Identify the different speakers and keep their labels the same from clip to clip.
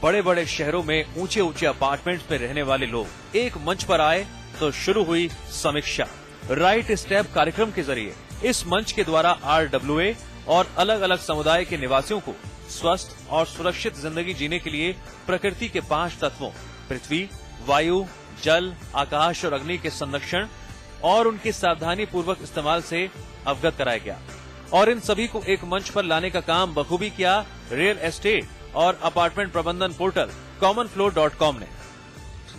Speaker 1: बड़े बड़े शहरों में ऊंचे ऊंचे अपार्टमेंट्स में रहने वाले लोग एक मंच पर आए तो शुरू हुई समीक्षा। राइट स्टेप कार्यक्रम के जरिए इस मंच के द्वारा RWA और अलग अलग समुदाय के निवासियों को स्वस्थ और सुरक्षित जिंदगी जीने के लिए प्रकृति के 5 तत्वों पृथ्वी, वायु, जल, आकाश और अग्नि के संरक्षण और उनके सावधानी पूर्वक इस्तेमाल से अवगत कराया गया। और इन सभी को एक मंच पर लाने का काम बखूबी किया रियल एस्टेट और अपार्टमेंट प्रबंधन पोर्टल commonfloor.com ने।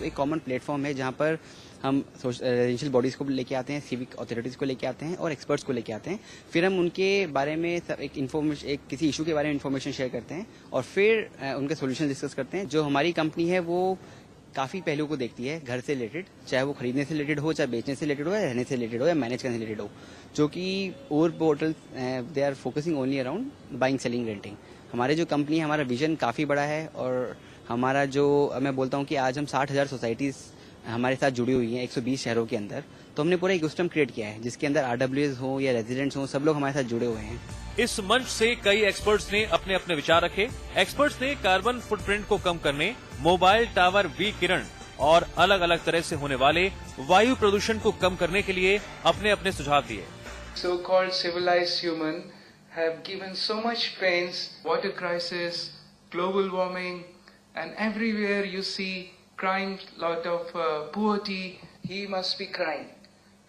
Speaker 2: एक कॉमन प्लेटफॉर्म है जहां पर हम रेजिडेंशियल बॉडीज को लेके आते हैं, सिविक अथॉरिटीज को लेके आते हैं और एक्सपर्ट्स को लेके आते हैं। फिर हम उनके बारे में एक किसी इशू के बारे में इन्फॉर्मेशन शेयर करते हैं और फिर उनके सॉल्यूशन डिस्कस करते हैं। जो हमारी कंपनी है वो काफी पहलुओं को देखती है घर से रिलेटेड, चाहे वो खरीदने से रिलेटेड हो, चाहे बेचने से रिलेटेड हो, या रहने से रिलेटेड हो, या मैनेज करने से रिलेटेड हो, जो कि और portal they are focusing only around buying, selling, renting. हमारे जो कंपनी है, हमारा विजन काफी बड़ा है और हमारा जो मैं बोलता हूँ कि आज हम 60,000 सोसाइटीज हमारे साथ जुड़ी हुई हैं 120 शहरों के अंदर। तो हमने पूरा इकोसिस्टम क्रिएट किया है जिसके अंदर RWAs हो या रेजिडेंट्स हो, सब लोग हमारे साथ जुड़े हुए हैं।
Speaker 1: इस मंच से कई एक्सपर्ट्स ने अपने अपने विचार रखे। एक्सपर्ट्स ने कार्बन फुटप्रिंट को कम करने, मोबाइल टावर विकिरण और अलग अलग तरह से होने वाले वायु प्रदूषण को कम करने के लिए अपने अपने सुझाव दिए।
Speaker 3: So-called civilized human have given so much pains, water crisis, global warming, and everywhere you see crying lot of poverty. He must be crying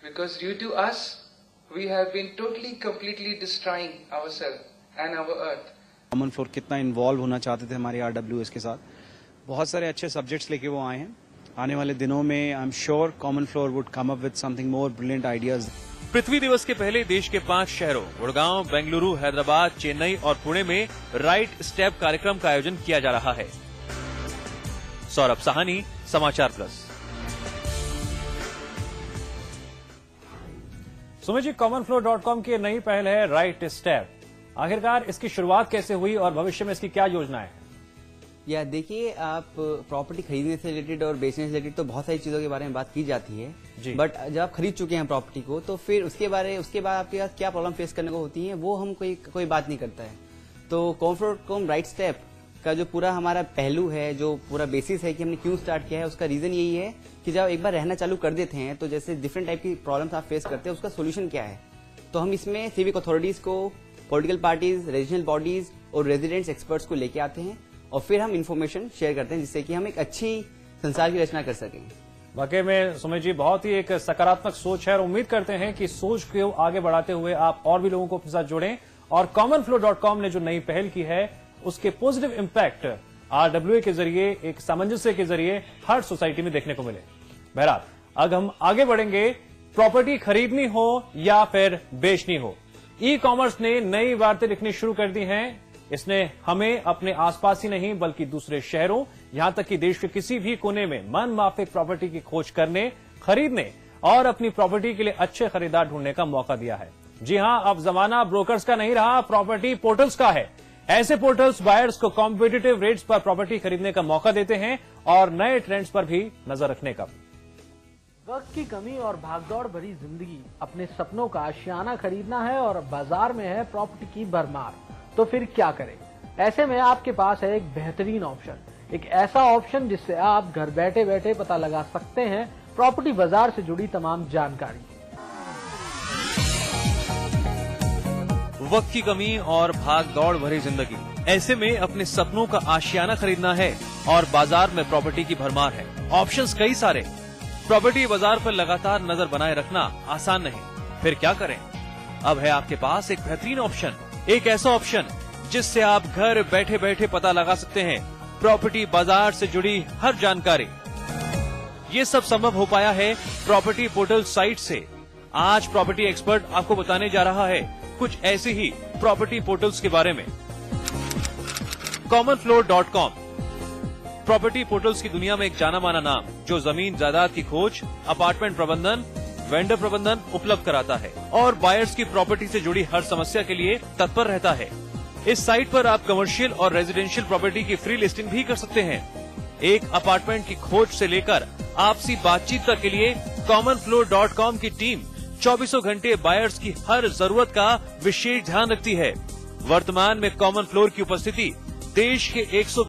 Speaker 3: because due to us we have been totally completely destroying ourselves and our earth.
Speaker 4: Common floor कितना involve होना चाहते थे हमारे RWAs के साथ, बहुत सारे अच्छे सब्जेक्ट्स लेके वो आए हैं। आने वाले दिनों में I am sure Common Floor would come up with something more brilliant ideas.
Speaker 1: पृथ्वी दिवस के पहले देश के 5 शहरों गुड़गांव, बेंगलुरु, हैदराबाद, चेन्नई और पुणे में राइट स्टेप कार्यक्रम का आयोजन किया जा रहा है। सौरभ साहनी, समाचार प्लस।
Speaker 5: सुमित जी, commonfloor.com की नई पहल है राइट स्टेप। आखिरकार इसकी शुरुआत कैसे हुई और भविष्य में इसकी क्या योजना है?
Speaker 2: या देखिए, आप प्रॉपर्टी खरीदने से रिलेटेड और बेचने से रिलेटेड तो बहुत सारी चीजों के बारे में बात की जाती है, बट जब आप खरीद चुके हैं प्रॉपर्टी को तो फिर उसके बाद आपके पास क्या प्रॉब्लम फेस करने को होती है वो हम कोई बात नहीं करता है। तो commonfloor.com राइट स्टेप का जो पूरा हमारा पहलू है, जो पूरा बेसिस है कि हमने क्यों स्टार्ट किया है, उसका रीजन यही है कि जब एक बार रहना चालू कर देते हैं तो जैसे डिफरेंट टाइप की प्रॉब्लम्स आप फेस करते हैं, उसका सोल्यूशन क्या है। तो हम इसमें सिविक अथॉरिटीज को, पॉलिटिकल पार्टीज, रेजिडेंशियल बॉडीज और रेजिडेंट्स एक्सपर्ट्स को लेके आते हैं और फिर हम इन्फॉर्मेशन शेयर करते हैं जिससे कि हम एक अच्छी संसार की रचना कर सकें।
Speaker 5: वाकई में सुमित जी, बहुत ही एक सकारात्मक सोच है और उम्मीद करते हैं कि सोच को आगे बढ़ाते हुए आप और भी लोगों को अपने साथ जोड़ें और commonfloor.com ने जो नई पहल की है उसके पॉजिटिव इम्पैक्ट RWA के जरिए, एक सामंजस्य के जरिए हर सोसाइटी में देखने को मिले। बहरहाल, अब हम आगे बढ़ेंगे। प्रॉपर्टी खरीदनी हो या फिर बेचनी हो, ई-कॉमर्स ने नई वार्तें लिखनी शुरू कर दी हैं। इसने हमें अपने आसपास ही नहीं बल्कि दूसरे शहरों, यहां तक कि देश के किसी भी कोने में मन माफिक प्रॉपर्टी की खोज करने, खरीदने और अपनी प्रॉपर्टी के लिए अच्छे खरीदार ढूंढने का मौका दिया है। जी हां, अब जमाना ब्रोकर्स का नहीं रहा, प्रॉपर्टी पोर्टल्स का है। ऐसे पोर्टल्स बायर्स को कॉम्पिटिटिव रेट्स पर प्रॉपर्टी खरीदने का मौका देते हैं और नए ट्रेंड्स पर भी नजर रखने का।
Speaker 6: वक्त की कमी और भागदौड़ भरी जिंदगी, अपने सपनों का आशियाना खरीदना है और बाजार में है प्रॉपर्टी की भरमार, तो फिर क्या करें? ऐसे में आपके पास है एक बेहतरीन ऑप्शन, एक ऐसा ऑप्शन जिससे आप घर बैठे बैठे पता लगा सकते हैं प्रॉपर्टी बाजार से जुड़ी तमाम जानकारी।
Speaker 1: वक्त की कमी और भाग दौड़ भरी जिंदगी, ऐसे में अपने सपनों का आशियाना खरीदना है और बाजार में प्रॉपर्टी की भरमार है। ऑप्शंस कई सारे। प्रॉपर्टी बाजार पर लगातार नजर बनाए रखना आसान नहीं, फिर क्या करें? अब है आपके पास एक बेहतरीन ऑप्शन, एक ऐसा ऑप्शन जिससे आप घर बैठे बैठे पता लगा सकते हैं प्रॉपर्टी बाजार से जुड़ी हर जानकारी। ये सब संभव हो पाया है प्रॉपर्टी पोर्टल साइट से। आज प्रॉपर्टी एक्सपर्ट आपको बताने जा रहा है कुछ ऐसे ही प्रॉपर्टी पोर्टल्स के बारे में। commonfloor.com प्रॉपर्टी पोर्टल्स की दुनिया में एक जाना माना नाम, जो जमीन जायदाद की खोज, अपार्टमेंट प्रबंधन, वेंडर प्रबंधन उपलब्ध कराता है और बायर्स की प्रॉपर्टी से जुड़ी हर समस्या के लिए तत्पर रहता है। इस साइट पर आप कमर्शियल और रेजिडेंशियल प्रॉपर्टी की फ्री लिस्टिंग भी कर सकते हैं। एक अपार्टमेंट की खोज से लेकर आपसी बातचीत तक के लिए commonfloor.com की टीम 24 घंटे बायर्स की हर जरूरत का विशेष ध्यान रखती है। वर्तमान में कॉमन फ्लोर की उपस्थिति देश के